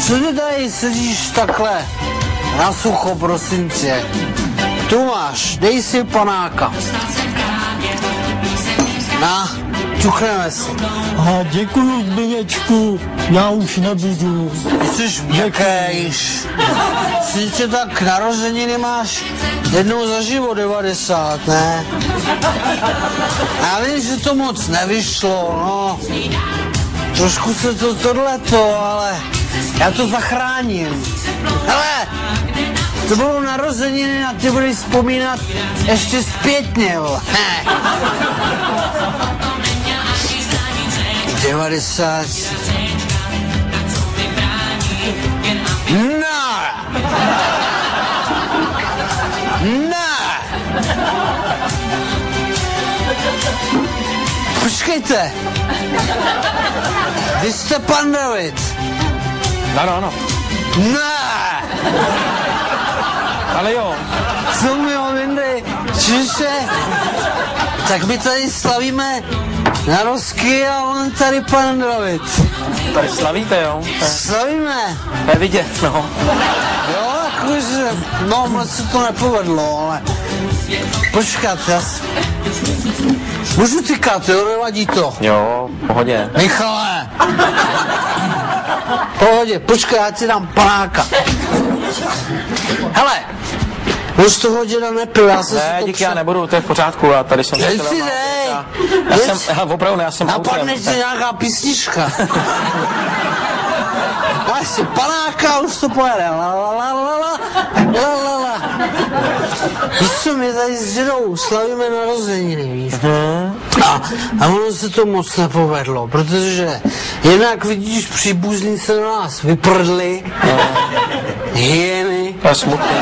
Co ty tady sedíš takhle na sucho, prosím tě? Tu máš, dej si panáka. Na, čuchneme si. A děkuju, Zbyněčku, já už nebudu. Jsi měkkejš. Jsi tě tak narozeniny máš jednou za život 90, ne? Já vím, že to moc nevyšlo, no. Trošku se to tohleto, ale já to zachráním. Hele, to bylo narozeniny a ty budeš vzpomínat ještě zpětně, jo. 90. Ne! Ne! Počkejte! Vy jste pan David. Ano. Ne! Ale jo. Co mi ho vyndej? Čiže? Tak my tady slavíme narozky a on tady pan David. Tady slavíte, jo? Slavíme. To je vidět, no. Jo, jakože, no moc se to nepovedlo, ale počkat, můžu tykat, jo, nevadí to. Jo, pohodě. Michale! Pohodě, počkej, já ti dám panáka. Hele, už z toho děda nepil, já jsem Ne, díky, já nebudu, to je v pořádku, já tady jsem... Dej si, dej! Opravdu, já jsem autem. Napadne tě nějaká písnička. Máš si panáka, už to pojede. La. Víš co, my tady s dědou slavíme narozeniny, víš? A ono se to moc nepovedlo, protože jednak vidíš, příbuzní se na nás vyprdli, hyeny. To je smutný.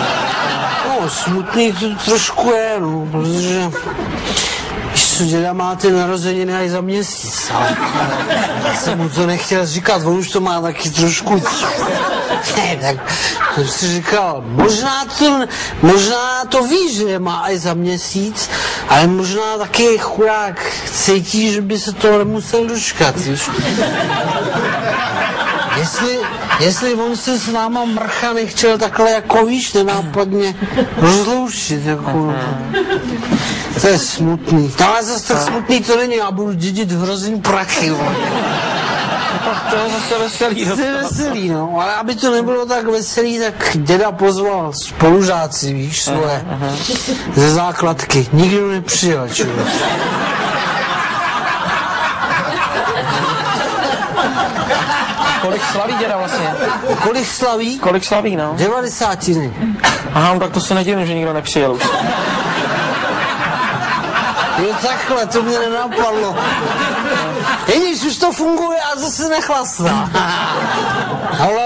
No, smutný to trošku je, no, protože víš co, děda má ty narozeniny až za měsíc, ale já jsem mu to nechtěl říkat, on už to má taky trošku, ne, tak jsem si říkal, možná to ví, že je má až za měsíc, ale možná taky chudák cítí, že by se toho nemusel dočkat, víš. Jestli on se s náma mrcha nechtěl takhle jako víš, nenápadně rozloučit, jako, to je smutný. Ale zase tak smutný to není, já budu dědit hrozný prachy, To je zase veselý. To je veselý, no, ale aby to nebylo tak veselý, tak děda pozval spolužáci, víš, svoje, ze základky. Nikdo nepřijel, člověk. Kolik slaví děda vlastně? Kolik slaví? Kolik slaví, no? 90. Aha, tak to se nedivím, že nikdo nepřijel už. Jo, takhle, to mě nenapadlo. Vidíš, už to funguje a zase nechlastá. Ale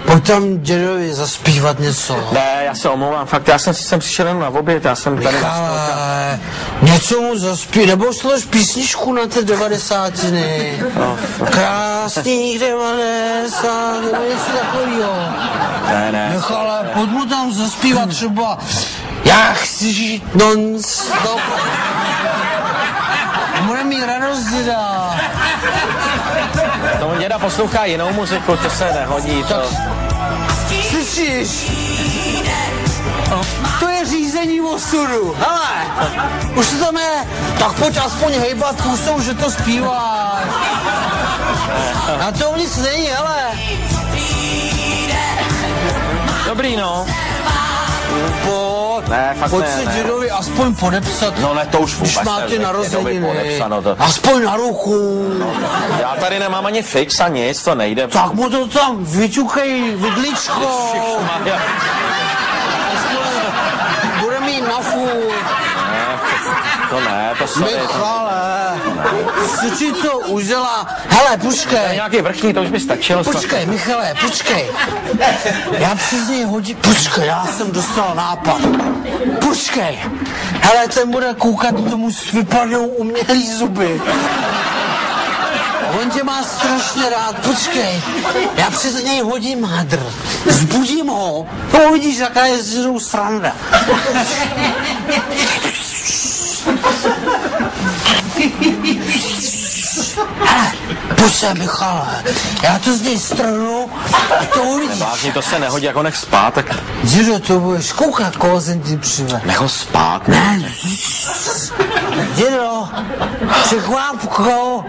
pojď tam dědovi zaspívat něco. Ne, já se omlouvám, fakt, já jsem si sem přišel jenom na oběd, já jsem tady... Michale, něco mu zaspí, nebo slož písničku na ty 90. Krásných 90, nebo něco takovýho. Ne. Michale, pojď mu tam zaspívat třeba Já chci žít non-stop. Bude mít radost, děda. Tomu děda poslouchá jinou muziku, to se nehodí, to... Slyšíš? To je řízení osudu. Hele, už to tam je. Tak pojď aspoň hejbat pusou, že to zpíváš. Na tom nic není, hele. Dobrý, no. Pojď si dědovi aspoň podepsat. No ne, to už vůbec. Když máte narozeniny. To... Aspoň na ruku. No, já tady nemám ani fix a nic, to nejde. Tak mu to tam vyťukej vidličkou. Bude mít na fůr. To se... Michale, co ti to udělá? Hele, počkej. Nějaký vrchní, to už by stačilo. Počkej, Michale, počkej. Já přes něj hodím. Počkej, já jsem dostal nápad. Počkej. Hele, ten bude koukat, tomu vypadnou umělý zuby. On tě má strašně rád, počkej. Já přes něj hodím hadr. Zbudím ho. No vidíš, jaká je s dědou sranda. Hele, Pojď sem, Michale, já to z něj strhnu a to uvidíš. Blázni, to se nehodí, jako nech spát, tak Dědo, to budeš koukat, koho jsem ti přived. nech ho spát. Ne, dědo, překvapko,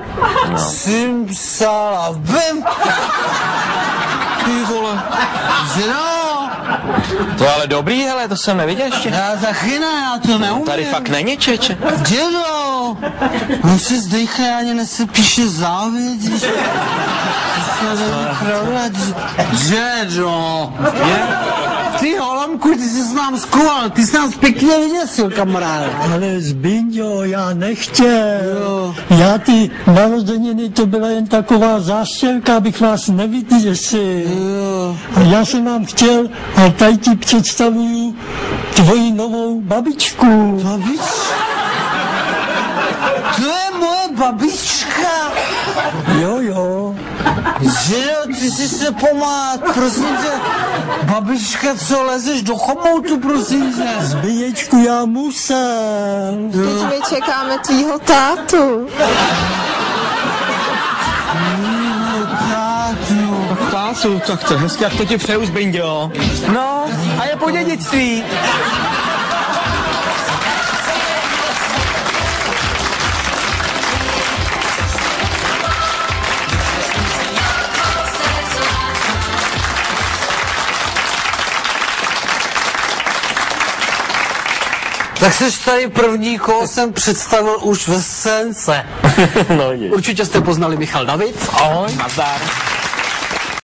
jsem psala, bim. Ty vole. Dědo, To je ale dobrý, hele, to jsem neviděl ještě. já taky ne, já to neumím. Tady fakt není, čeče. Dědo, on se zdejchá, ani nesepíše závěť, když to se není pravda, dědo. Ty holomku, ty jsi s nám skoval, ty jsi nás pěkně vyděsil, kamaráde. Ale Zbyňo, já nechtěl. Jo. Já ty narozeniny, to byla jen taková záštěrka, abych vás nevyděsil. Jo. A já jsem vám chtěl, a tady ti představuju tvoji novou babičku. Babička? To je moje babička. Jo. Dědo, ty si se pomát, prosím tě. Babička, co lezeš do chomoutu, prosím tě. Zbyněčku, já musel. Teď my čekáme tvýho tátu. Tátu, tak to hezky, jak to ti přeju, Zbinďo. No, a je po dědictví. Tak seš tady první, koho jsem představil už ve scénce. No, je. Určitě jste poznali Michal David. Ahoj. Nazdar.